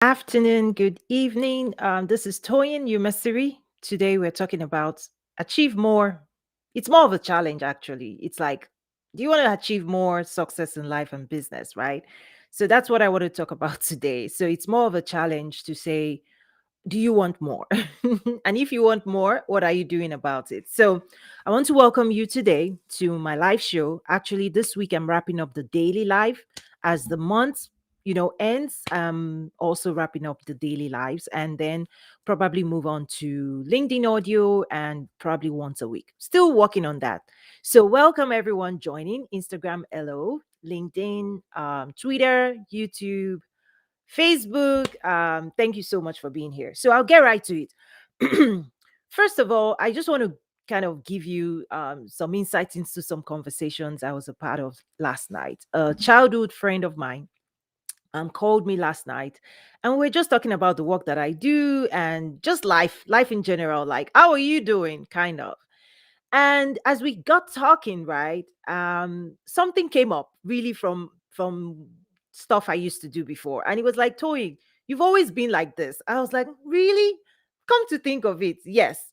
Afternoon, good evening. This is Toyin Umasiri. Today we're talking about achieve more. It's more of a challenge, actually. It's like, do you want to achieve more success in life and business, right? So that's what I want to talk about today. So it's more of a challenge to say, do you want more? And if you want more, what are you doing about it? So, I want to welcome you today to my live show. Actually, this week I'm wrapping up the daily live as the month ends. Also wrapping up the daily lives and then probably move on to LinkedIn audio and probably once a week. Still working on that. So, welcome everyone joining Instagram, LO, LinkedIn, Twitter, YouTube, Facebook. Thank you so much for being here. So I'll get right to it. First of all, I just want to kind of give you some insights into some conversations I was a part of last night. A childhood friend of mine called me last night, and we are just talking about the work that I do and just life in general. Like, how are you doing? Kind of. And as we got talking, right, something came up really from stuff I used to do before. And it was like, Toy, you've always been like this. I was like, really? Come to think of it, yes.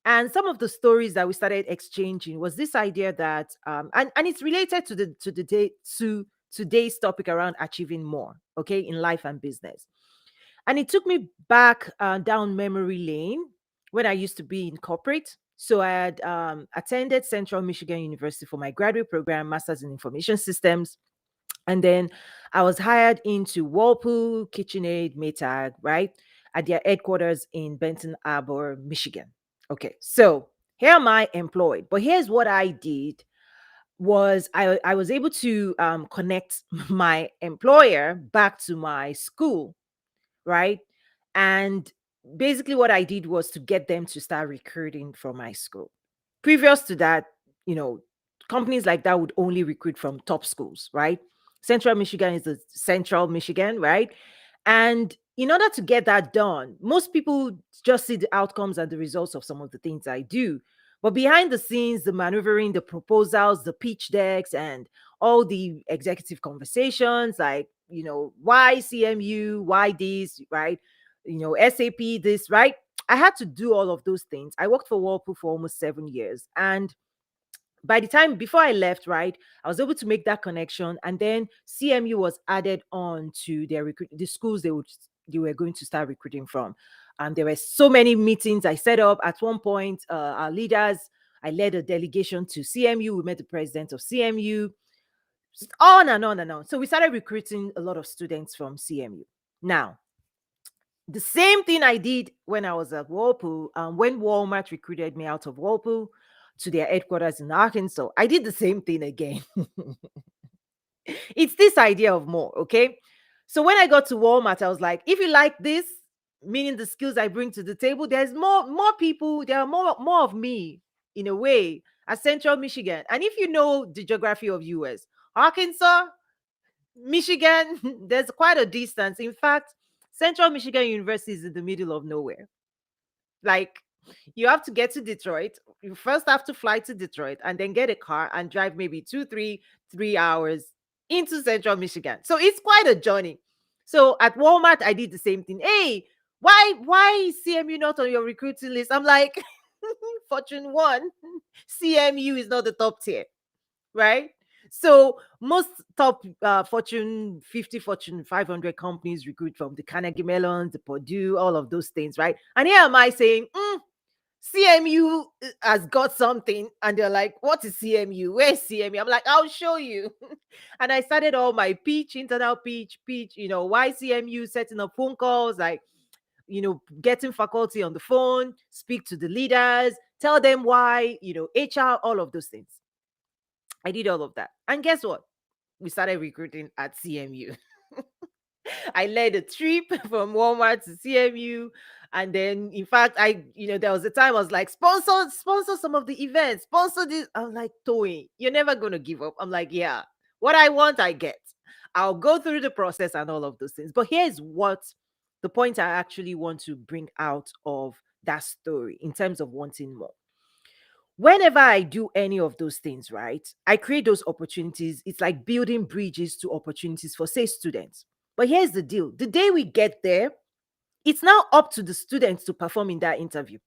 And some of the stories that we started exchanging was this idea that and it's related to the day to today's topic around achieving more, okay, in life and business. And it took me back down memory lane when I used to be in corporate. So I had attended Central Michigan University for my graduate program, Masters in Information Systems. And then I was hired into Whirlpool, KitchenAid, Maytag, right, at their headquarters in Benton Harbor, Michigan. Okay, so here am I employed. But here's what I did was I was able to connect my employer back to my school, right? And basically, what I did was to get them to start recruiting from my school. Previous to that, you know, companies like that would only recruit from top schools, right? Central Michigan is the Central Michigan, right? And in order to get that done, most people just see the outcomes and the results of some of the things I do. But behind the scenes, the maneuvering, the proposals, the pitch decks, and all the executive conversations, like, why CMU, why this, right? SAP, this, right? I had to do all of those things. I worked for Whirlpool for almost 7 years. And by the time before I left, right, I was able to make that connection. And then CMU was added on to the schools they were going to start recruiting from. There were so many meetings I set up. At one point, our leaders, I led a delegation to CMU. We met the president of CMU, on and on and on. So we started recruiting a lot of students from CMU. Now, the same thing I did when I was at Whirlpool, when Walmart recruited me out of Whirlpool to their headquarters in Arkansas, I did the same thing again. It's this idea of more, okay? So when I got to Walmart, I was like, if you like this, meaning the skills I bring to the table, there's more people, there are more of me in a way at Central Michigan. And if you know the geography of US, Arkansas, Michigan, there's quite a distance. In fact, Central Michigan University is in the middle of nowhere. Like, you have to get to Detroit. You first have to fly to Detroit and then get a car and drive maybe 3 hours into Central Michigan. So it's quite a journey. So at Walmart, I did the same thing. Hey, why CMU not on your recruiting list? I'm like, Fortune 1, CMU is not the top tier, right? So most top Fortune 50, Fortune 500 companies recruit from the Carnegie Mellons, the Purdue, all of those things, right? And here am I saying, CMU has got something, and they're like, "What is CMU? Where's CMU?" I'm like, "I'll show you." And I started all my internal pitch. Why CMU? Setting up phone calls, like, getting faculty on the phone, speak to the leaders, tell them why, HR, all of those things. I did all of that. And guess what? We started recruiting at CMU. I led a trip from Walmart to CMU. And then, in fact, there was a time I was like, sponsor some of the events, sponsor this. I'm like, Toy, you're never going to give up. I'm like, yeah, what I want, I get. I'll go through the process and all of those things. But here's what the point I actually want to bring out of that story in terms of wanting more. Whenever I do any of those things, right, I create those opportunities. It's like building bridges to opportunities for, say, students. But here's the deal: the day we get there, it's now up to the students to perform in that interview.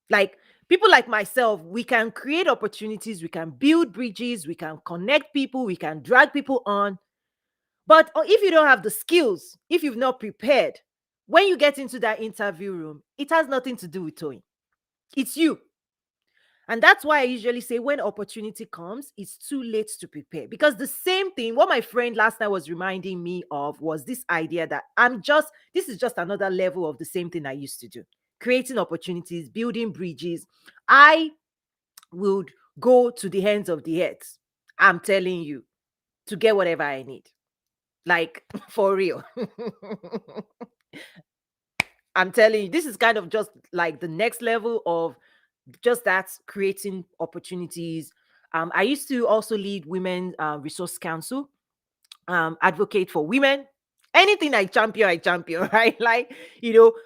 Like, people like myself, we can create opportunities, we can build bridges, we can connect people, we can drag people on. But if you don't have the skills, if you've not prepared, when you get into that interview room, it has nothing to do with towing. It's you. And that's why I usually say when opportunity comes, it's too late to prepare. Because the same thing, what my friend last night was reminding me of was this idea that this is just another level of the same thing I used to do: creating opportunities, building bridges. I would go to the hands of the heads, I'm telling you, to get whatever I need. Like, for real. I'm telling you, this is kind of just like the next level of just that, creating opportunities. I used to also lead Women Resource Council, advocate for women. Anything I champion, right? Like,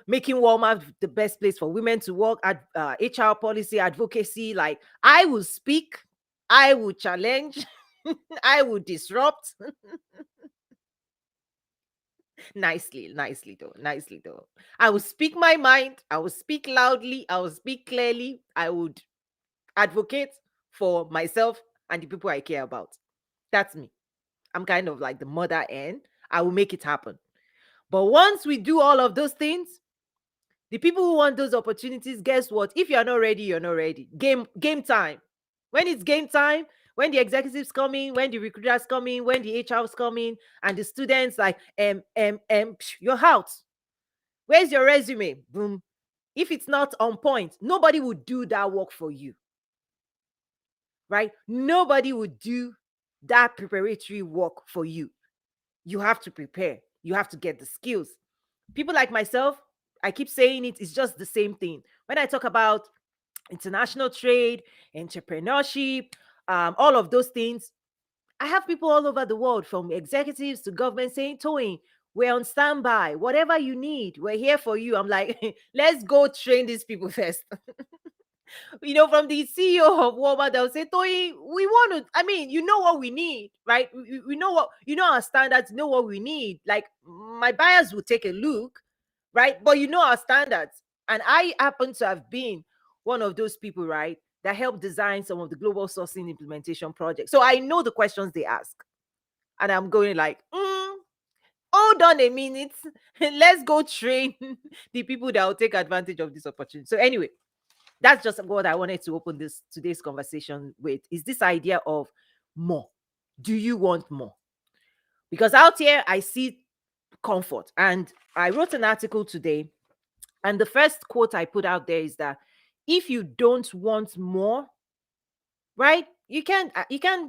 making Walmart the best place for women to work, HR policy, advocacy. Like, I will speak, I will challenge, I will disrupt. Nicely though. I will speak my mind, I will speak loudly, I will speak clearly, I would advocate for myself and the people I care about. That's me. I'm kind of like the mother hen. I will make it happen. But once we do all of those things, the people who want those opportunities, guess what? If you're not ready, you're not ready. Game time. When it's game time, when the executives come in, when the recruiters come in, when the HRs come in, and the students like, you're out. Where's your resume? Boom. If it's not on point, nobody will do that work for you. Right? Nobody would do that preparatory work for you. You have to prepare. You have to get the skills. People like myself, I keep saying it's just the same thing. When I talk about international trade, entrepreneurship, all of those things, I have people all over the world, from executives to government, saying, Towing, we're on standby. Whatever you need, we're here for you. I'm like, let's go train these people first. From the CEO of Walmart, they'll say, Toy, we want to, you know what we need, right? We know what, our standards, know what we need. Like, my buyers will take a look, right? But our standards. And I happen to have been one of those people, right, that helped design some of the global sourcing implementation projects. So I know the questions they ask. And I'm going like, hold on a minute. Let's go train the people that will take advantage of this opportunity. So anyway, that's just what I wanted to open this today's conversation with, is this idea of more. Do you want more? Because out here, I see comfort. And I wrote an article today, and the first quote I put out there is that if you don't want more, right, you can't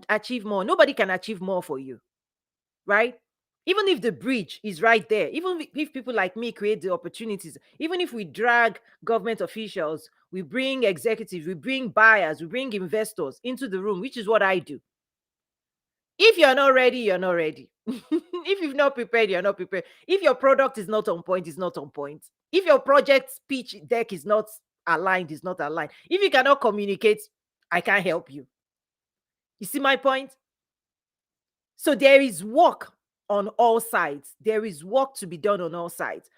achieve more. Nobody can achieve more for you, right? Even if the bridge is right there, even if people like me create the opportunities, even if we drag government officials, we bring executives, we bring buyers, we bring investors into the room, which is what I do. If you're not ready, you're not ready. If you've not prepared, you're not prepared. If your product is not on point, it's not on point. If your project pitch deck is not aligned, it's not aligned. If you cannot communicate, I can't help you. You see my point? So there is work on all sides. There is work to be done on all sides.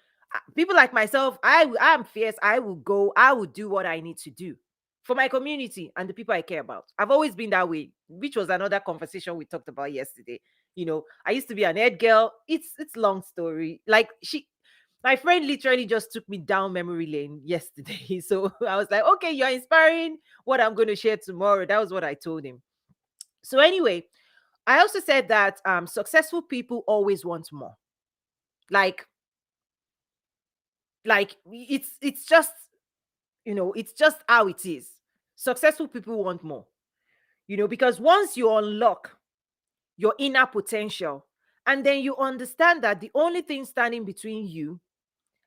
People like myself, I'm fierce. I will go. I will do what I need to do for my community and the people I care about. I've always been that way, which was another conversation we talked about yesterday. I used to be an ed girl. It's long story. Like, my friend literally just took me down memory lane yesterday. So I was like, okay, you're inspiring what I'm going to share tomorrow. That was what I told him. So anyway, I also said that successful people always want more. Like it's just it's just how it is. Successful people want more. Because once you unlock your inner potential, and then you understand that the only thing standing between you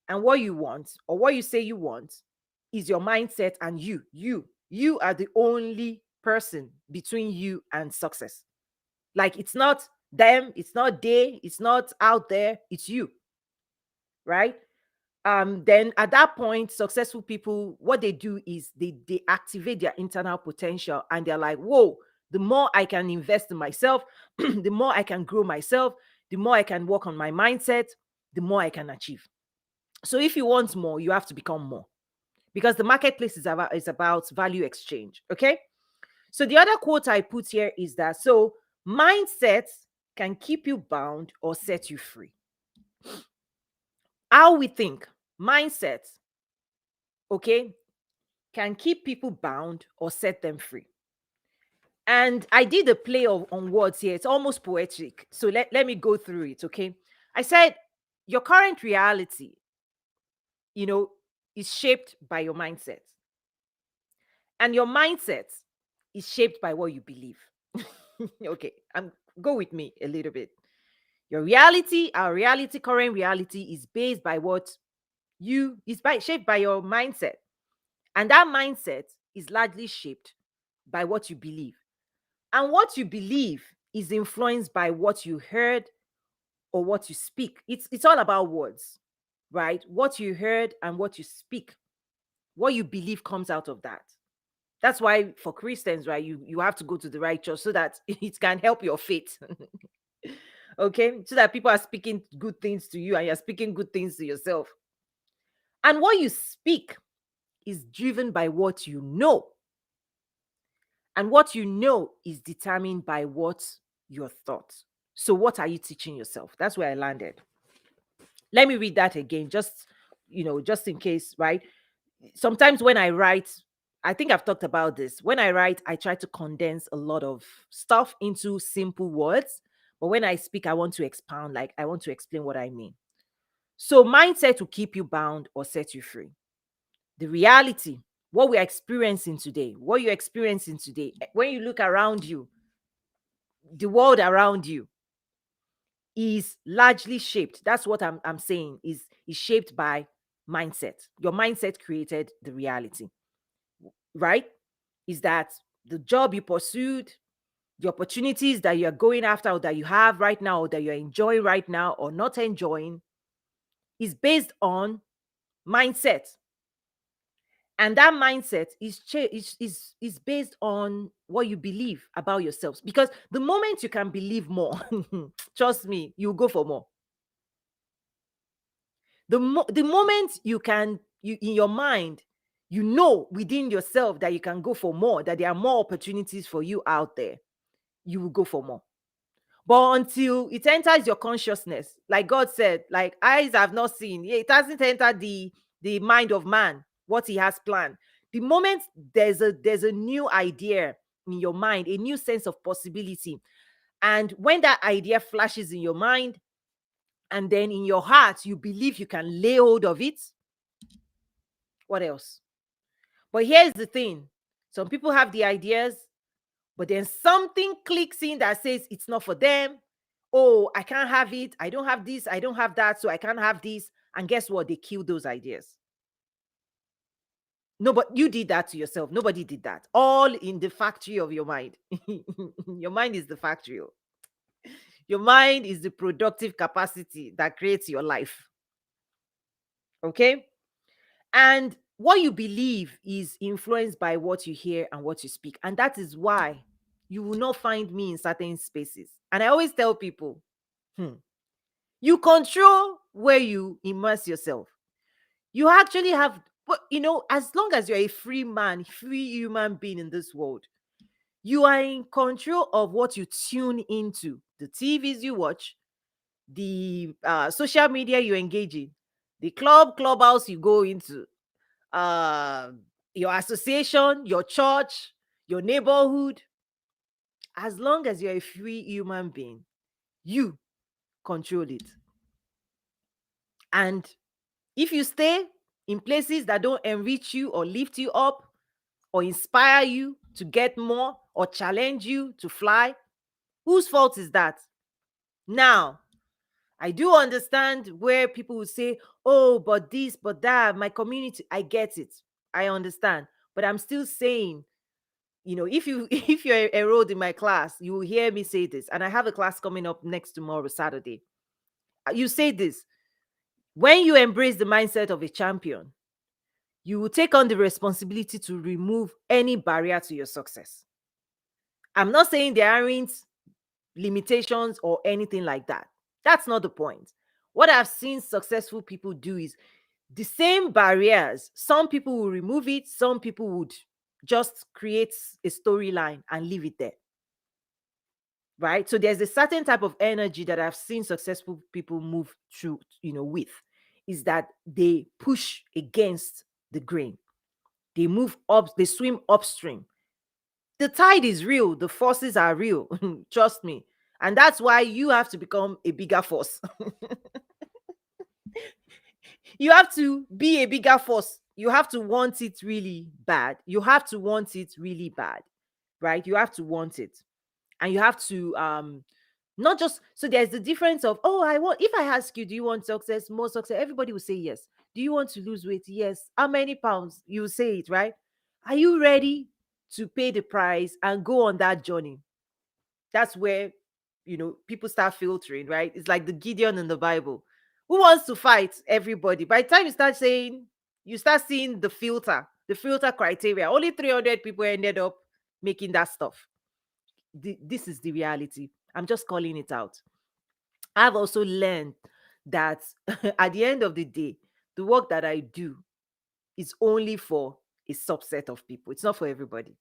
and what you want, or what you say you want, is your mindset, and you are the only person between you and success. Like, it's not them, it's not they, it's not out there, it's you, right? Then at that point, successful people, what they do is they activate their internal potential, and they're like, whoa, the more I can invest in myself, the more I can grow myself, the more I can work on my mindset, the more I can achieve. So if you want more, you have to become more, because the marketplace is about value exchange. Okay. So the other quote I put here is that so mindset can keep you bound or set you free. How we think, mindset, okay, can keep people bound or set them free. And I did a play on words here. It's almost poetic. So let me go through it, okay? I said, your current reality, you know, is shaped by your mindset. And your mindset is shaped by what you believe. Okay, go with me a little bit. Your reality, our reality, current reality is based by what shaped by your mindset. And that mindset is largely shaped by what you believe. And what you believe is influenced by what you heard or what you speak. It's all about words, right? What you heard and what you speak, what you believe comes out of that. That's why for Christians, right, you have to go to the right church so that it can help your faith. Okay, so that people are speaking good things to you and you're speaking good things to yourself. And what you speak is driven by what you know. And what you know is determined by what your thoughts. So what are you teaching yourself? That's where I landed. Let me read that again, just in case, right? Sometimes when I write, I think I've talked about this. When I write, I try to condense a lot of stuff into simple words. But when I speak, I want to expound, like I want to explain what I mean. So mindset will keep you bound or set you free. The reality, what we're experiencing today, what you're experiencing today, when you look around you, the world around you is largely shaped. That's what I'm saying is shaped by mindset. Your mindset created the reality, right? Is that the job you pursued, the opportunities that you're going after or that you have right now or that you're enjoying right now or not enjoying is based on mindset. And that mindset is based on what you believe about yourselves. Because the moment you can believe more, trust me, you go for more. The moment you can, you in your mind, you know within yourself that you can go for more, that there are more opportunities for you out there, you will go for more. But until it enters your consciousness, like God said, like eyes have not seen, yeah, it hasn't entered the mind of man what he has planned. The moment there's a new idea in your mind, a new sense of possibility, and when that idea flashes in your mind, and then in your heart you believe you can lay hold of it, what else? But here's the thing: some people have the ideas, but then something clicks in that says it's not for them. Oh, I can't have it. I don't have this. I don't have that. So I can't have this. And guess what? They kill those ideas. No, but you did that to yourself. Nobody did that. All in the factory of your mind. Your mind is the factory. Your mind is the productive capacity that creates your life. Okay? And what you believe is influenced by what you hear and what you speak. And that is why you will not find me in certain spaces. And I always tell people, hmm, you control where you immerse yourself. You actually have, but as long as you're a free man, free human being in this world, you are in control of what you tune into, the TVs you watch, the social media you engage in, the clubhouse you go into, uh, your association, your church, your neighborhood. As long as you're a free human being, you control it. And if you stay in places that don't enrich you or lift you up or inspire you to get more or challenge you to fly, whose fault is that? Now, I do understand where people will say, oh, but this, but that, my community, I get it. I understand. But I'm still saying, if you if you're enrolled in my class, you will hear me say this. And I have a class coming up next tomorrow, Saturday. You say this: when you embrace the mindset of a champion, you will take on the responsibility to remove any barrier to your success. I'm not saying there aren't limitations or anything like that. That's not the point. What I've seen successful people do is the same barriers. Some people will remove it, some people would just create a storyline and leave it there. Right? So there's a certain type of energy that I've seen successful people move through, with, is that they push against the grain. They move up, they swim upstream. The tide is real, the forces are real. Trust me. And that's why you have to become a bigger force. You have to be a bigger force. You have to want it really bad. You have to want it really bad, right? You have to want it. And you have to not just, so there's the difference of, oh, I want, if I ask you, do you want success, more success, everybody will say yes. Do you want to lose weight? Yes. How many pounds? You will say it, right? Are you ready to pay the price and go on that journey? That's where, people start filtering, right? It's like the Gideon in the Bible. Who wants to fight? Everybody. By the time you start seeing the filter criteria, only 300 people ended up making that stuff. This is the reality. I'm just calling it out. I've also learned that at the end of the day, the work that I do is only for a subset of people. It's not for everybody.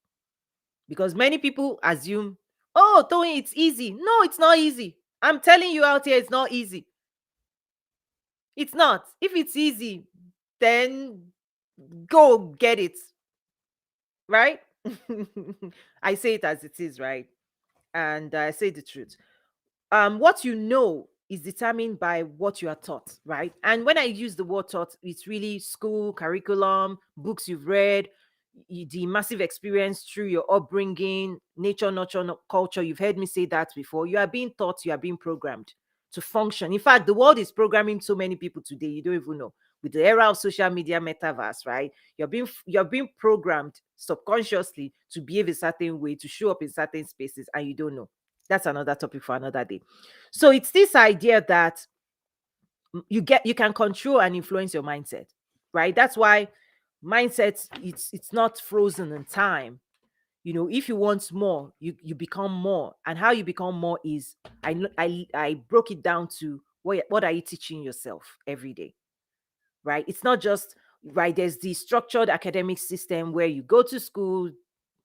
Because many people assume, oh, Tony, it's easy. No, it's not easy. I'm telling you out here, it's not easy. It's not. If it's easy, then go get it. Right? I say it as it is, right? And I say the truth. What you know is determined by what you are taught, right? And when I use the word taught, it's really school, curriculum, books you've read, the massive experience through your upbringing, nature, nurture, culture. You've heard me say that before. You are being taught, you are being programmed to function. In fact, the world is programming so many people today, you don't even know. With the era of social media, metaverse, right? You're being programmed subconsciously to behave a certain way, to show up in certain spaces, and you don't know. That's another topic for another day. So it's this idea that you can control and influence your mindset, right? That's why mindset, it's not frozen in time. If you want more, you become more. And how you become more is, I broke it down to what are you teaching yourself every day, right? It's not just, right, there's the structured academic system where you go to school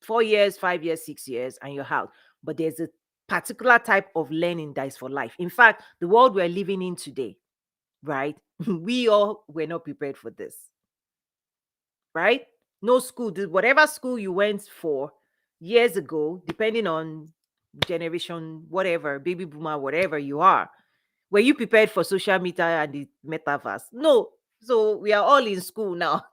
4 years, 5 years, 6 years, and you're out. But there's a particular type of learning that is for life. In fact, the world we're living in today, right? We all were not prepared for this, right? No school, whatever school you went for years ago, depending on generation, whatever, baby boomer, whatever you are, were you prepared for social media and the metaverse? No. So we are all in school now.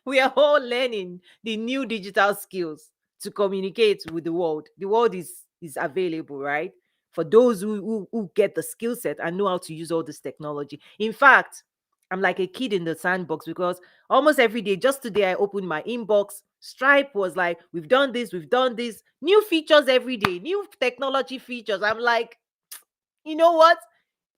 We are all learning the new digital skills to communicate with the world. The world is available, right? For those who get the skill set and know how to use all this technology. In fact, I'm like a kid in the sandbox because almost every day, just today, I opened my inbox. Stripe was like, we've done this, new features every day, new technology features. I'm like, you know what?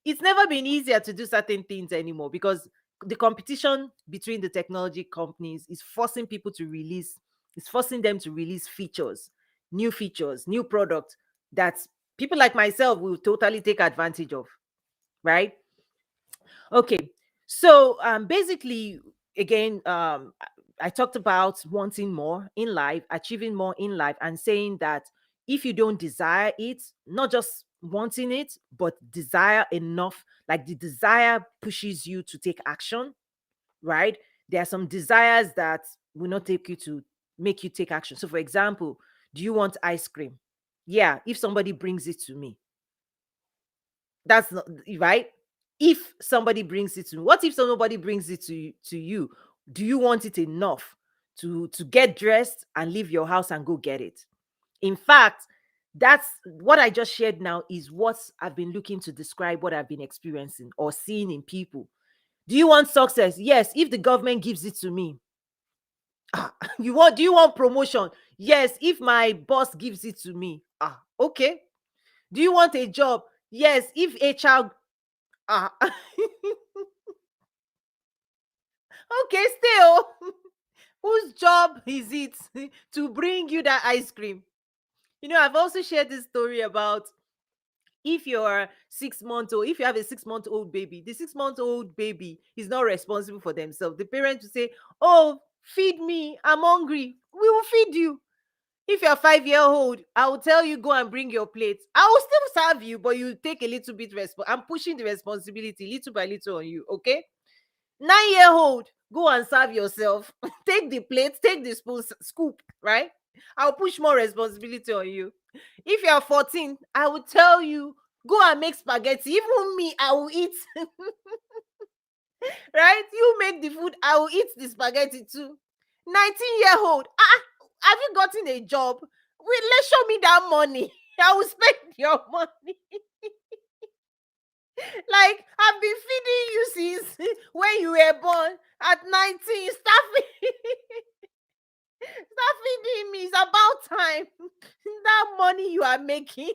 It's never been easier to do certain things anymore because the competition between the technology companies is forcing people to release, it's forcing them to release features, new products that people like myself will totally take advantage of, right? Okay. So basically, again, I talked about wanting more in life, achieving more in life, and saying that if you don't desire it, not just wanting it, but desire enough, like the desire pushes you to take action, right? There are some desires that will not take you to make you take action. So, for example, do you want ice cream? Yeah, if somebody brings it to me, that's not right. If somebody brings it to me, what if somebody brings it to you? Do you want it enough to get dressed and leave your house and go get it? In fact, that's what I just shared now is what I've been looking to describe what I've been experiencing or seeing in people. Do you want success? Yes, if the government gives it to me. Do you want promotion? Yes, if my boss gives it to me. Okay. Do you want a job? Yes, if HR. Ah, okay, still, whose job is it to bring you that ice cream? I've also shared this story about If you're 6 months old, if you have a 6-month-old baby, the 6-month-old baby is not responsible for themselves. The parents will say, oh, feed me, I'm hungry. We will feed you. If you're 5-year-old, I will tell you, go and bring your plate. I will still serve you, but you take a little bit I'm pushing the responsibility little by little on you, okay? 9-year-old, go and serve yourself. Take the plate, take the spoon, scoop, right? I'll push more responsibility on you. If you're 14, I will tell you, go and make spaghetti. Even me, I will eat. Right? You make the food, I will eat the spaghetti too. 19-year-old, have you gotten a job? Wait, let's show me that money. I will spend your money. Like, I've been feeding you since when you were born at 19. Stop feeding me. It's about time. That money you are making,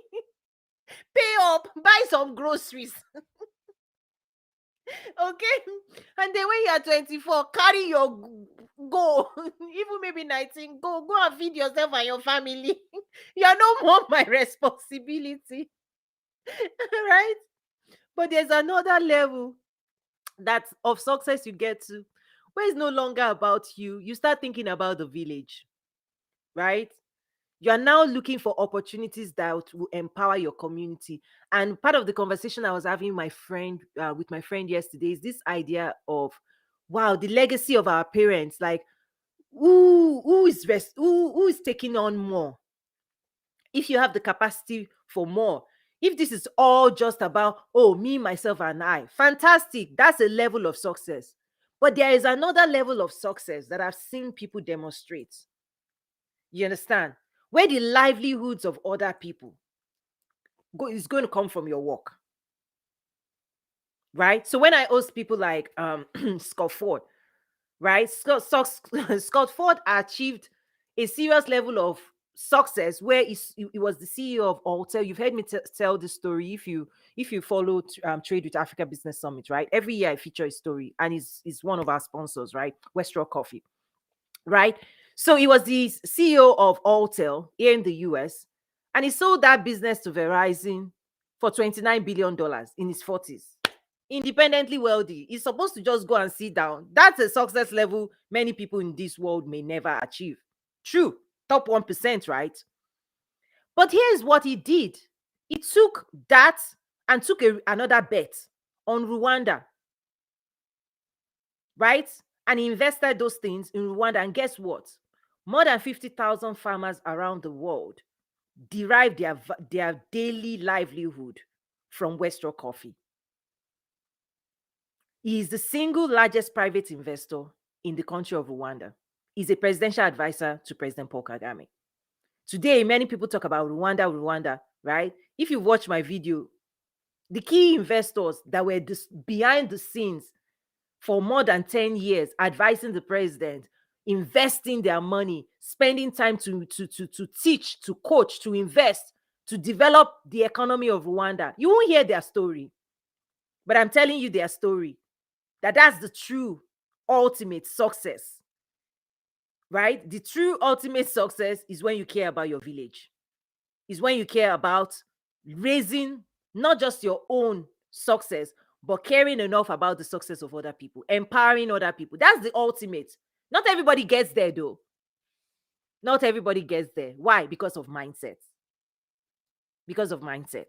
pay up, buy some groceries. Okay? And then when you are 24, carry your go. Even maybe 19, go and feed yourself and your family. You are no more my responsibility. Right? But there's another level that of success you get to where it's no longer about you. You start thinking about the village, right? You are now looking for opportunities that will empower your community. And part of the conversation I was having with my friend yesterday is this idea of, wow, the legacy of our parents. Like, who is taking on more? If you have the capacity for more, if this is all just about, oh, me, myself, and I, fantastic. That's a level of success. But there is another level of success that I've seen people demonstrate. You understand? Where the livelihoods of other people is going to come from your work. Right? So when I host people like Scott Ford, right? Scott Ford achieved a serious level of success where he was the CEO of Altel. You've heard me tell this story if you follow Trade with Africa Business Summit, right? Every year I feature a story, and he's one of our sponsors, right? Westrock Coffee, right? So he was the CEO of Altel here in the US, and he sold that business to Verizon for $29 billion in his 40s. Independently wealthy. He's supposed to just go and sit down. That's a success level many people in this world may never achieve. True, top 1%, right? But here's what he did. He took that and took another bet on Rwanda, right? And he invested those things in Rwanda. And guess what? More than 50,000 farmers around the world derive their daily livelihood from Westrock Coffee. He is the single largest private investor in the country of Rwanda. He's a presidential advisor to President Paul Kagame. Today, many people talk about Rwanda, right? If you watch my video, the key investors that were behind the scenes for more than 10 years, advising the president, investing their money, spending time to teach, to coach, to invest, to develop the economy of Rwanda. You won't hear their story, but I'm telling you their story. That's the true ultimate success, right? The true ultimate success is when you care about your village, is when you care about raising not just your own success, but caring enough about the success of other people, empowering other people. That's the ultimate. Not everybody gets there, though. Not everybody gets there. Why? Because of mindset. Because of mindset.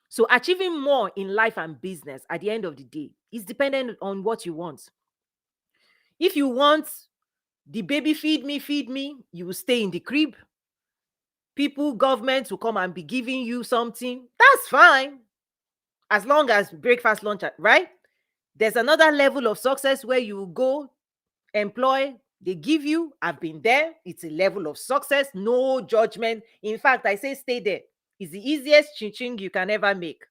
So achieving more in life and business at the end of the day is dependent on what you want. If you want the baby feed me, you will stay in the crib. People, government will come and be giving you something. That's fine. As long as breakfast, lunch, right? There's another level of success where you go, employ, they give you. I've been there. It's a level of success, no judgment. In fact, I say stay there. It's the easiest ching you can ever make.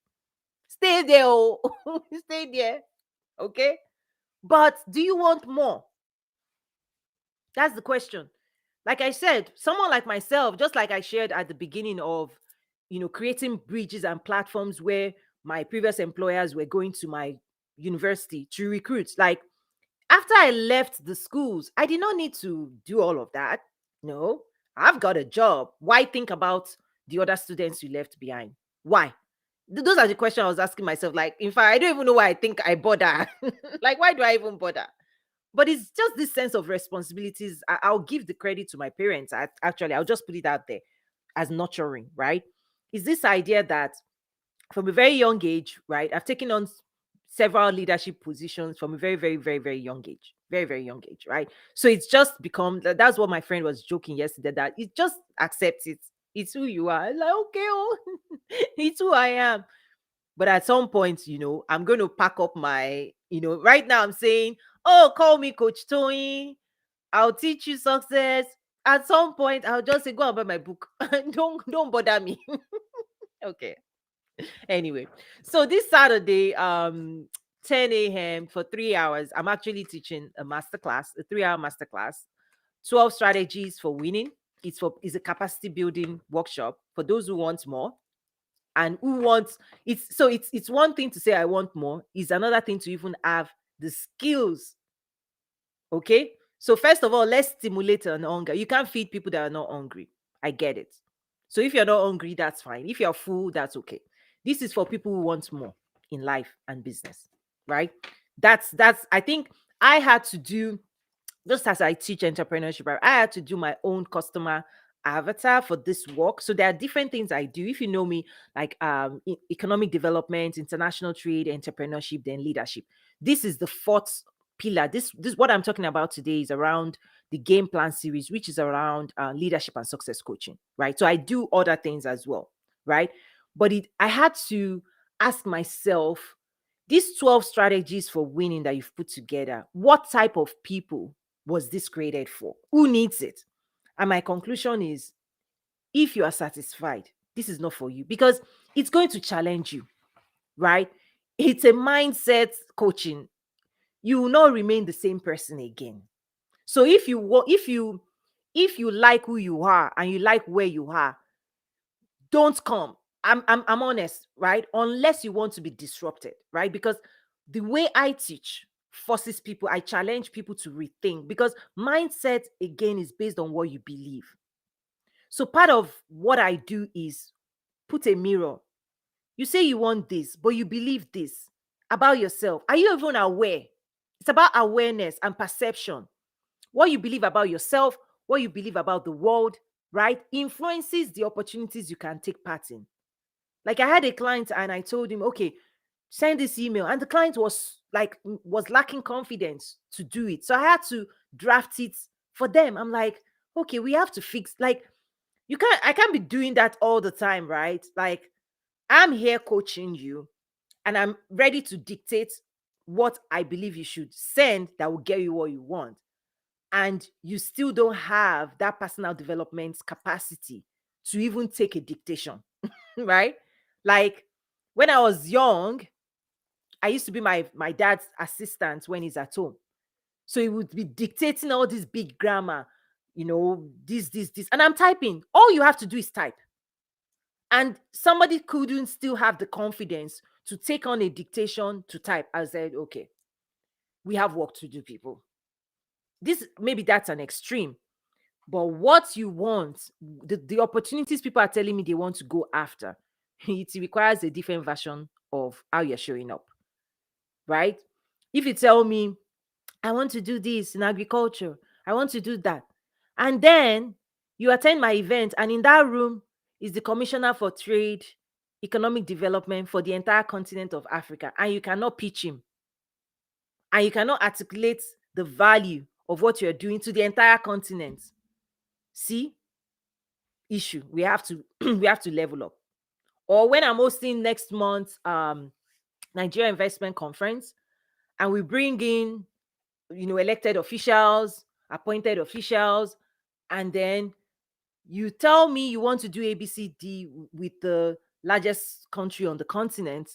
Stay there, oh. Stay there. Okay? But do you want more? That's the question. Like I said, someone like myself, just like I shared at the beginning of, creating bridges and platforms where my previous employers were going to my university to recruit. Like, after I left the schools, I did not need to do all of that. No, I've got a job. Why think about the other students you left behind? Why? Those are the questions I was asking myself. Like, in fact, I don't even know why I think I bother. Like, why do I even bother? But it's just this sense of responsibilities. I'll give the credit to my parents. Actually, I'll just put it out there as nurturing, right? Is this idea that from a very young age, right? I've taken on several leadership positions from a very, very, very, very young age. Very, very young age, right? So it's just become that's what my friend was joking yesterday, that it just accepts it. It's who you are. I'm like, okay, oh, it's who I am. But at some point, I'm going to pack up right now I'm saying, oh, call me Coach Tony. I'll teach you success. At some point, I'll just say, go and buy my book. Don't bother me. Okay. Anyway, so this Saturday, 10 a.m. for 3 hours, I'm actually teaching a masterclass, a 3-hour masterclass, 12 strategies for winning. It's a capacity building workshop for those who want more and who wants it's one thing to say I want more, is another thing to even have the skills. Okay. So first of all, let's stimulate an hunger. You can't feed people that are not hungry. I get it. So if you're not hungry, that's fine. If you're full, that's okay. This is for people who want more in life and business, right? That's I think I had to do, just as I teach entrepreneurship, right, I had to do my own customer avatar for this work. So there are different things I do. If you know me, like economic development, international trade, entrepreneurship, then leadership. This is the fourth pillar. This what I'm talking about today is around the game plan series, which is around leadership and success coaching, right? So I do other things as well, right? But I had to ask myself, these 12 strategies for winning that you've put together, what type of people was this created for? Who needs it? And my conclusion is, if you are satisfied, this is not for you, because it's going to challenge you, right? It's a mindset coaching. You will not remain the same person again. So if you like who you are and you like where you are, don't come. I'm honest, right? Unless you want to be disrupted, right? Because the way I teach forces people, I challenge people to rethink, because mindset again is based on what you believe. So part of what I do is put a mirror. You say you want this, but you believe this about yourself. Are you even aware? It's about awareness and perception. What you believe about yourself, what you believe about the world, right, influences the opportunities you can take part in. Like, I had a client and I told him, okay, send this email. And the client was lacking confidence to do it. So I had to draft it for them. I'm like, okay, we have to fix, like, I can't be doing that all the time, right? Like, I'm here coaching you and I'm ready to dictate what I believe you should send that will get you what you want. And you still don't have that personal development capacity to even take a dictation. Right? Like, when I was young, I used to be my dad's assistant when he's at home. So he would be dictating all this big grammar, this, and I'm typing. All you have to do is type. And somebody couldn't still have the confidence to take on a dictation to type. I said, okay, we have work to do, people. This, maybe that's an extreme, but what you want, the opportunities people are telling me they want to go after, it requires a different version of how you're showing up, right? If you tell me, I want to do this in agriculture, I want to do that, and then you attend my event, and in that room is the commissioner for trade, economic development for the entire continent of Africa, and you cannot pitch him, and you cannot articulate the value of what you're doing to the entire continent. See, issue. We have to we have to level up. Or when I'm hosting next month Nigeria Investment Conference, and we bring in elected officials, appointed officials, and then you tell me you want to do ABCD with the largest country on the continent,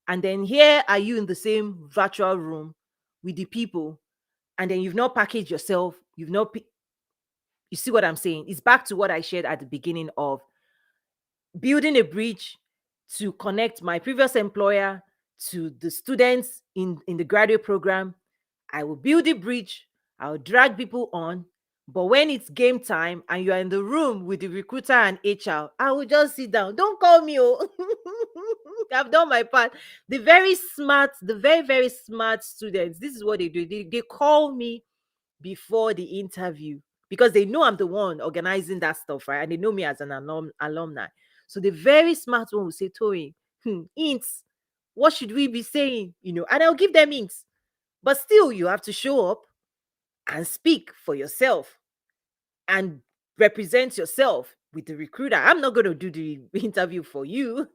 and then here are you in the same virtual room with the people, and then you've not packaged yourself, you see what I'm saying? It's back to what I shared at the beginning of building a bridge to connect my previous employer to the students in the graduate program. I will build a bridge, I'll drag people on. But when it's game time and you're in the room with the recruiter and HR, I will just sit down. Don't call me, oh. I've done my part. The very smart, the very, very smart students, this is what they do. They call me before the interview because they know I'm the one organizing that stuff, right? And they know me as an alumni. So the very smart one will say, Tori, hints, what should we be saying? And I'll give them hints. But still, you have to show up and speak for yourself and represent yourself with the recruiter. I'm not going to do the interview for you.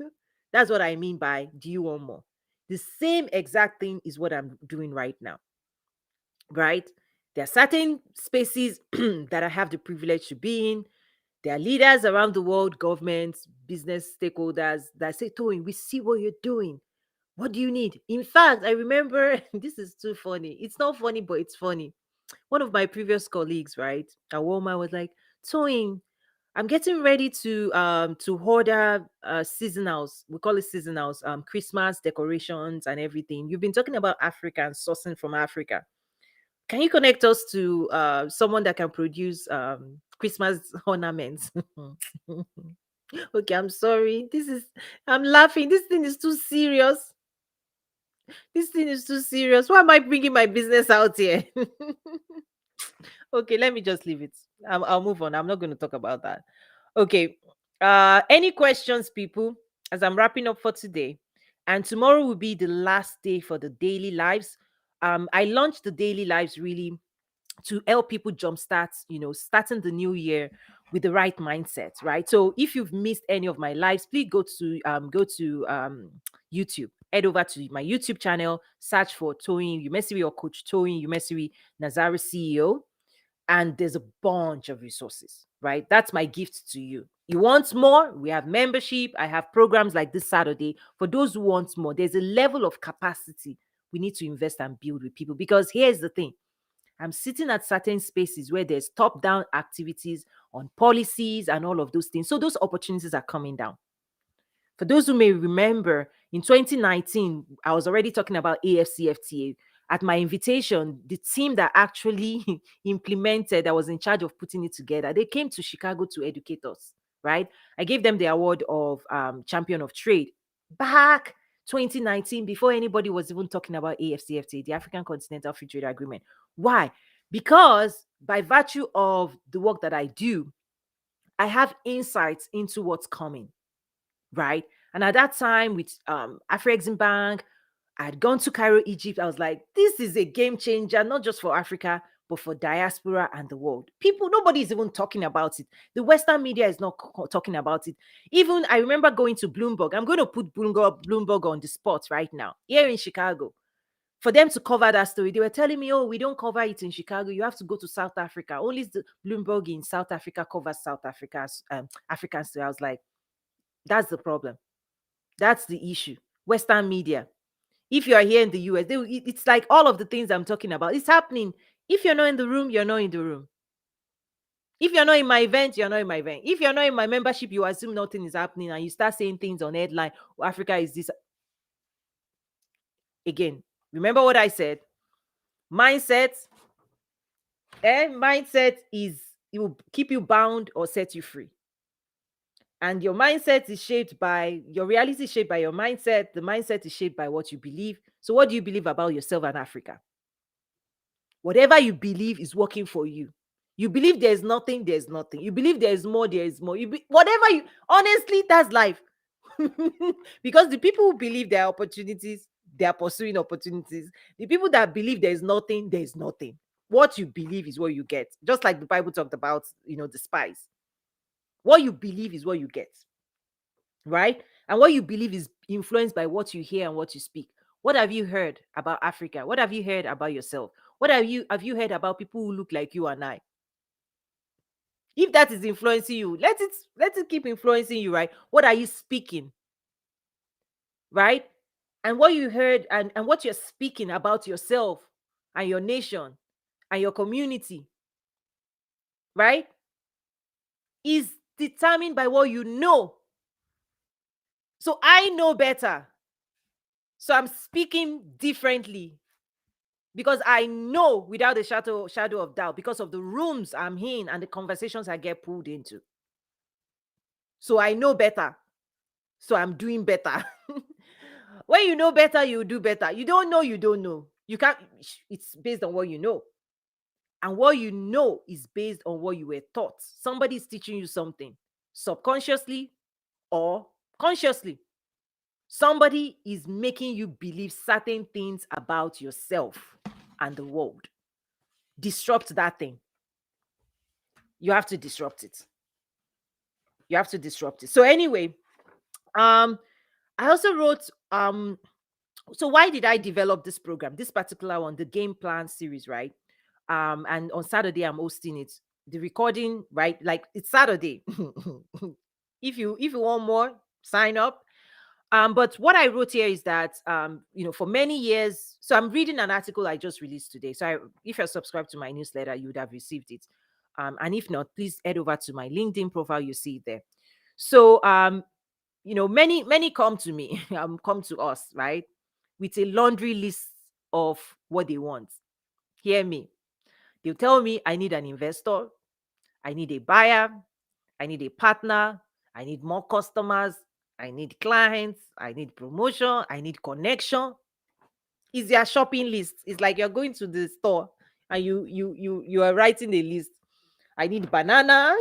That's what I mean by do you want more? The same exact thing is what I'm doing right now, right? There are certain spaces that I have the privilege to be in. There are leaders around the world, governments, business stakeholders that say, Toyin, we see what you're doing. What do you need? In fact, I remember this is too funny. It's not funny, but it's funny. One of my previous colleagues, right, at Walmart was like, Toyin, I'm getting ready to order seasonals. We call it seasonals, Christmas decorations and everything. You've been talking about Africa and sourcing from Africa. Can you connect us to someone that can produce Christmas ornaments? Okay, I'm sorry. I'm laughing. This thing is too serious. This thing is too serious. Why am I bringing my business out here? Okay, let me just leave it. I'll move on. I'm not going to talk about that. Okay. Any questions, people? As I'm wrapping up for today, and tomorrow will be the last day for the daily lives. I launched the daily lives really to help people jumpstart, starting the new year with the right mindset, right? So if you've missed any of my lives, please go to YouTube. Head over to my YouTube channel, search for Toyin Umesiri or Coach Toyin Umesiri Nazari CEO, and there's a bunch of resources, right? That's my gift to you. You want more? We have membership. I have programs like this Saturday. For those who want more, there's a level of capacity we need to invest and build with people. Because here's the thing, I'm sitting at certain spaces where there's top down activities on policies and all of those things. So those opportunities are coming down. For those who may remember, in 2019, I was already talking about AFCFTA. At my invitation, the team that actually implemented, that was in charge of putting it together, they came to Chicago to educate us, right? I gave them the award of Champion of Trade back 2019, before anybody was even talking about AFCFTA, the African Continental Free Trade Agreement. Why? Because by virtue of the work that I do, I have insights into what's coming, right? And at that time, with Afrexim Bank, I had gone to Cairo, Egypt. I was like, this is a game changer, not just for Africa, but for diaspora and the world. People, nobody is even talking about it. The Western media is not talking about it. Even I remember going to Bloomberg. I'm going to put Bloomberg on the spot right now, here in Chicago. For them to cover that story, they were telling me, oh, we don't cover it in Chicago. You have to go to South Africa. Only the Bloomberg in South Africa covers South Africa's African story. I was like, that's the problem. That's the issue. Western media. If you are here in the US, it's like all of the things I'm talking about. It's happening. If you're not in the room, you're not in the room. If you're not in my event, you're not in my event. If you're not in my membership, you assume nothing is happening and you start saying things on headline. Oh, Africa is this. Again, remember what I said. Mindset. Mindset is, it will keep you bound or set you free. And your mindset is shaped by your reality, is shaped by your mindset. The mindset is shaped by what you believe. So, what do you believe about yourself and Africa? Whatever you believe is working for you. You believe there's nothing, there's nothing. You believe there's more, there is more. Whatever you, honestly, that's life. Because the people who believe there are opportunities, they are pursuing opportunities. The people that believe there's nothing, there's nothing. What you believe is what you get. Just like the Bible talked about, the spies. What you believe is what you get, right? And what you believe is influenced by what you hear and what you speak. What have you heard about Africa? What have you heard about yourself? What have you heard about people who look like you and I? If that is influencing you, let it keep influencing you, right? What are you speaking, right? And what you heard and what you're speaking about yourself and your nation and your community, right, is determined by what you know. So I know better. So I'm speaking differently because I know without a shadow of doubt, because of the rooms I'm in and the conversations I get pulled into. So I know better. So I'm doing better. When you know better, you do better. You don't know, you don't know. You can't, it's based on what you know. And what you know is based on what you were taught. Somebody is teaching you something subconsciously or consciously. Somebody is making you believe certain things about yourself and the world. Disrupt that thing. You have to disrupt it. You have to disrupt it. So anyway, um I also wrote so why did I develop this program, this particular one, the game plan series, right? And on Saturday I'm hosting it. The recording, right? Like it's Saturday. If you want more, sign up. But what I wrote here is that for many years, so I'm reading an article I just released today. So if you're subscribed to my newsletter, you would have received it. And if not, please head over to my LinkedIn profile, you see it there. So many come to me, come to us, right? With a laundry list of what they want. Hear me. They'll tell me I need an investor, I need a buyer, I need a partner, I need more customers, I need clients, I need promotion, I need connection. It's their shopping list. It's like you're going to the store and you are writing a list. I need banana,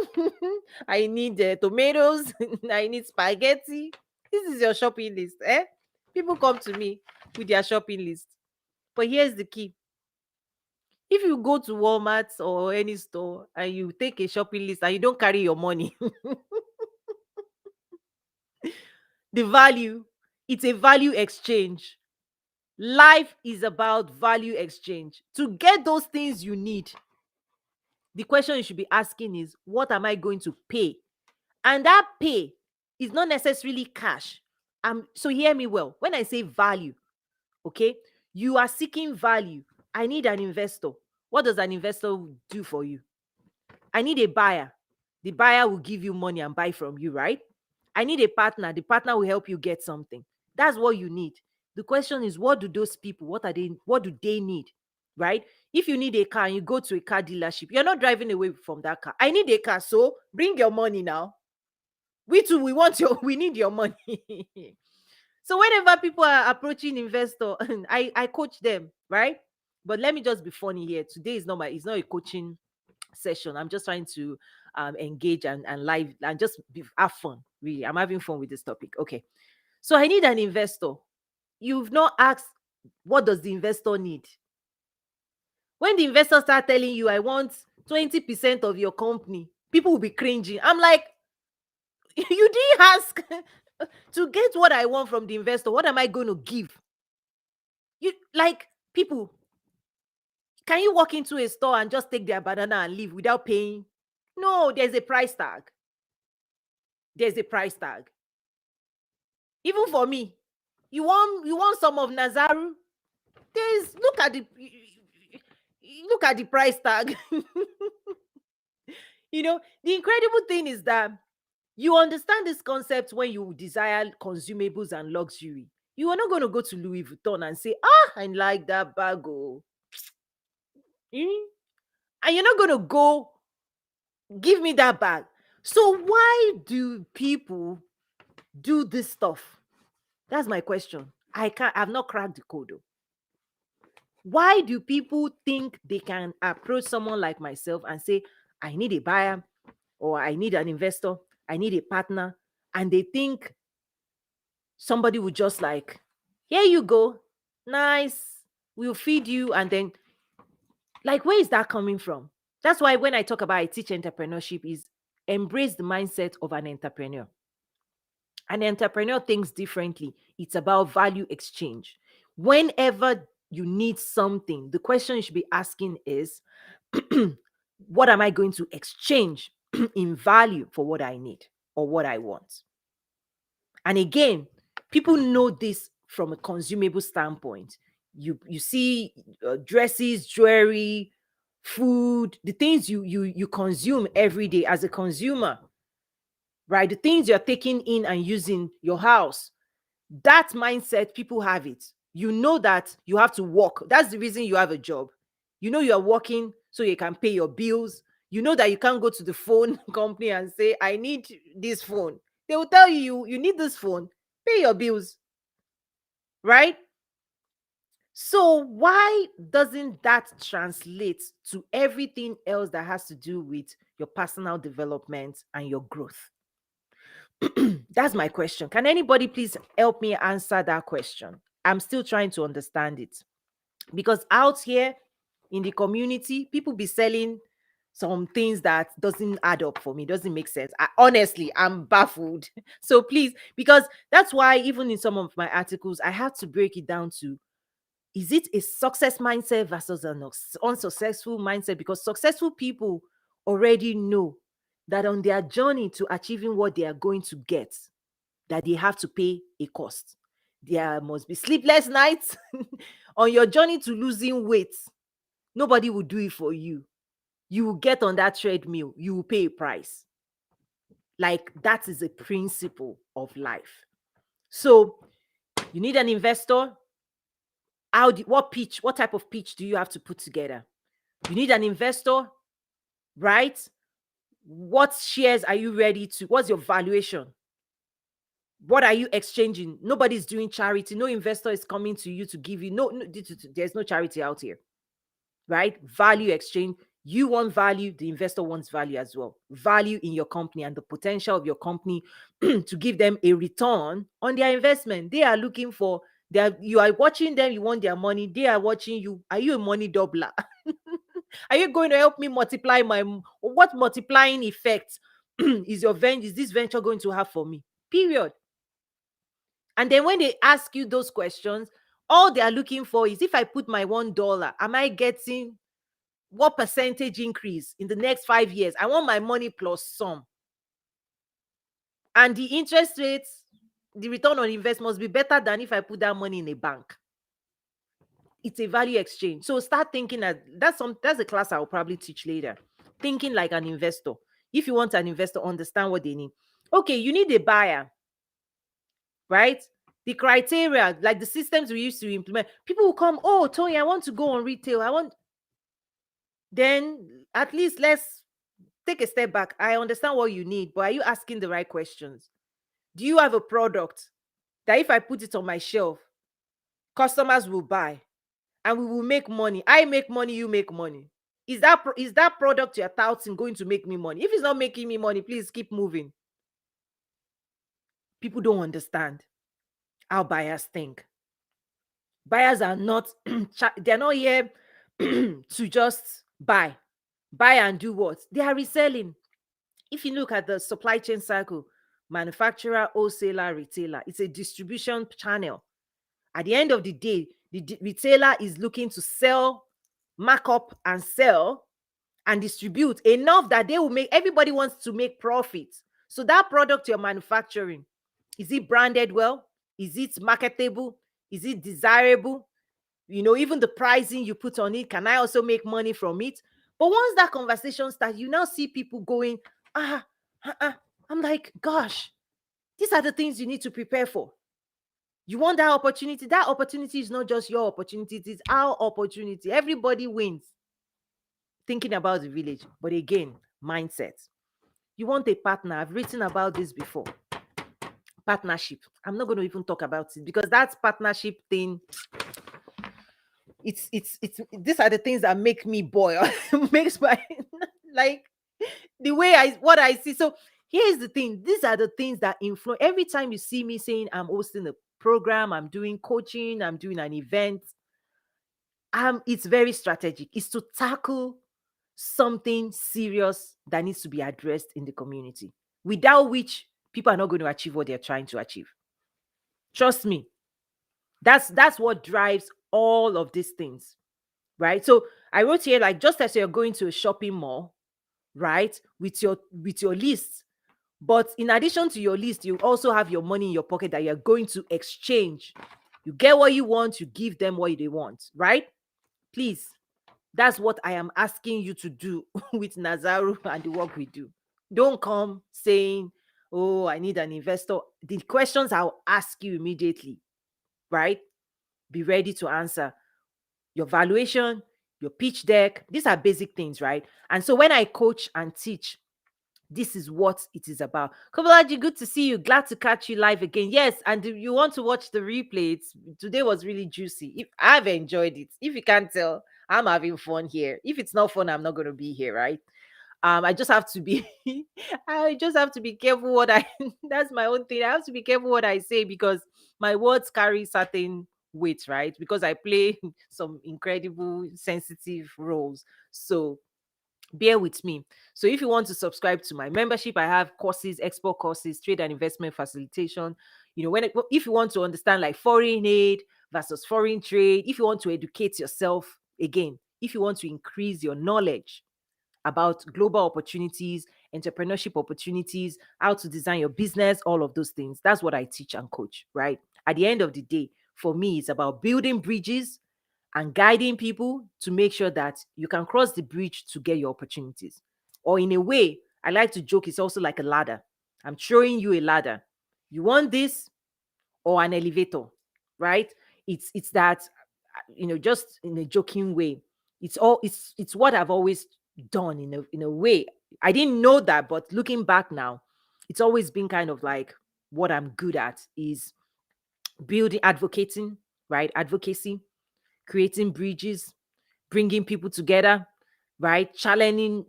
I need tomatoes, I need spaghetti. This is your shopping list, eh? People come to me with their shopping list. But here's the key. If you go to Walmart or any store and you take a shopping list and you don't carry your money, the value, it's a value exchange. Life is about value exchange. To get those things you need, the question you should be asking is, what am I going to pay? And that pay is not necessarily cash. So hear me well. When I say value, okay, you are seeking value. I need an investor. What does an investor do for you? I need a buyer. The buyer will give you money and buy from you, right? I need a partner. The partner will help you get something. That's what you need. The question is, what do those people, what do they need? Right? If you need a car and you go to a car dealership, you're not driving away from that car. I need a car, so bring your money now. We too, we need your money. So whenever people are approaching investor, I coach them, right? But let me just be funny here. Today is it's not a coaching session. I'm just trying to engage and live and just have fun. Really, I'm having fun with this topic. Okay, so I need an investor. You've not asked, what does the investor need? When the investor start telling you, I want 20% of your company, people will be cringing. I'm like, you didn't ask to get what I want from the investor. What am I going to give? You like people. Can you walk into a store and just take their banana and leave without paying? No, there's a price tag. There's a price tag. Even for me, you want some of Nazaru? There's look at the price tag. The incredible thing is that you understand this concept when you desire consumables and luxury. You are not going to go to Louis Vuitton and say, I like that bag. Oh. And you're not going to go give me that bag. So why do people do this stuff? That's my question. I've not cracked the code though. Why do people think they can approach someone like myself and say, I need a buyer, or I need an investor, I need a partner, and they think somebody would just like, here you go, nice, we'll feed you, and then, like, where is that coming from? That's why when I talk about I teach entrepreneurship is embrace the mindset of an entrepreneur. An entrepreneur thinks differently. It's about value exchange. Whenever you need something, the question you should be asking is, what am I going to exchange in value for what I need or what I want? And again, people know this from a consumable standpoint. You see dresses, jewelry, food, the things you consume every day as a consumer, right? The things you're taking in and using your house. That mindset, people have it. You know that you have to work. That's the reason you have a job. You know you're working so you can pay your bills. You know that you can't go to the phone company and say, I need this phone. They will tell you, you need this phone, pay your bills. right? So why doesn't that translate to everything else that has to do with your personal development and your growth? That's my question. Can anybody please help me answer that question? I'm still trying to understand it. Because out here in the community, people be selling some things that doesn't add up for me, doesn't make sense. Honestly, I'm baffled. So please, because that's why even in some of my articles, I had to break it down to, is it a success mindset versus an unsuccessful mindset? Because successful people already know that on their journey to achieving what they are going to get, that they have to pay a cost. There must be sleepless nights on your journey to losing weight. Nobody will do it for you. You will get on that treadmill, you will pay a price. Like, that is a principle of life. So you need an investor. What type of pitch do you have to put together? You need an investor, right? What shares are you ready to? What's your valuation? What are you exchanging? Nobody's doing charity. No investor is coming to you to give you. No, there's no charity out here, right? Value exchange. You want value, the investor wants value as well. Value in your company and the potential of your company to give them a return on their investment. They are looking for you are watching them, you want their money. They are watching you. Are you a money doubler? Are you going to help me multiply what multiplying effect is this venture going to have for me? Period. And then when they ask you those questions, all they are looking for is, if I put my $1, am I getting what percentage increase in the next 5 years? I want my money plus some. And the interest rates, the return on investment must be better than if I put that money in a bank. It's a value exchange. So start thinking that's a class I'll probably teach later. Thinking like an investor. If you want an investor, understand what they need. Okay, you need a buyer, right? The criteria, like the systems we used to implement, people will come, oh, Tony, I want to go on retail. Then at least let's take a step back. I understand what you need, but are you asking the right questions? Do you have a product that if I put it on my shelf, customers will buy and we will make money? I make money, you make money. Is that product you're touting going to make me money? If it's not making me money, please keep moving. People don't understand how buyers think. Buyers are not they're not here to just buy and do what? They are reselling. If you look at the supply chain cycle, manufacturer, wholesaler, retailer, it's a distribution channel. At the end of the day, the retailer is looking to sell, mark up and sell and distribute enough that they will make, everybody wants to make profits. So that product you're manufacturing, is it branded well? Is it marketable? Is it desirable? Even the pricing you put on it, can I also make money from it? But once that conversation starts, you now see people going, ah, I'm like, gosh, these are the things you need to prepare for. You want that opportunity? That opportunity is not just your opportunity, it is our opportunity. Everybody wins. Thinking about the village. But again, mindset. You want a partner. I've written about this before. Partnership. I'm not going to even talk about it because that partnership thing, it's these are the things that make me boil. Makes my like the way what I see. So here's the thing. These are the things that influence. Every time you see me saying I'm hosting a program, I'm doing coaching, I'm doing an event, it's very strategic. It's to tackle something serious that needs to be addressed in the community, without which people are not going to achieve what they're trying to achieve. Trust me. That's what drives all of these things, right? So I wrote here, like, just as you're going to a shopping mall, right, with your list, but in addition to your list, you also have your money in your pocket that you're going to exchange. You get what you want, you give them what they want, right? Please, that's what I am asking you to do with Nazaru and the work we do. Don't come saying, oh, I need an investor. The questions I'll ask you immediately, right? Be ready to answer. Your valuation, your pitch deck, these are basic things, right? And so when I coach and teach, This is what it is about. Kobolaji, good to see you. Glad to catch you live again. Yes, and if you want to watch the replay, today was really juicy. If I've enjoyed it, if you can't tell, I'm having fun here. If it's not fun, I'm not going to be here, right? I just have to be I just have to be careful what I that's my own thing. I have to be careful what I say because my words carry certain weight, right? Because I play some incredible sensitive roles. So bear with me. So if you want to subscribe to my membership, I have courses, export courses, trade and investment facilitation. If you want to understand like foreign aid versus foreign trade, if you want to educate yourself again, if you want to increase your knowledge about global opportunities, entrepreneurship opportunities, how to design your business, all of those things. That's what I teach and coach, right? At the end of the day, for me, it's about building bridges and guiding people to make sure that you can cross the bridge to get your opportunities. Or in a way, I like to joke, it's also like a ladder. I'm throwing you a ladder. You want this or an elevator, right? It's that just in a joking way. It's what I've always done in a way. I didn't know that, but looking back now, it's always been kind of like what I'm good at is building, advocating, right? Advocacy, creating bridges, bringing people together, right? Channeling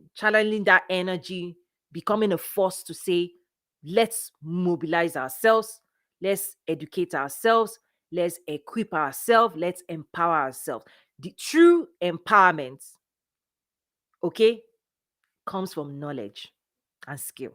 that energy, becoming a force to say, let's mobilize ourselves, let's educate ourselves, let's equip ourselves, let's empower ourselves. The true empowerment, okay, comes from knowledge and skill.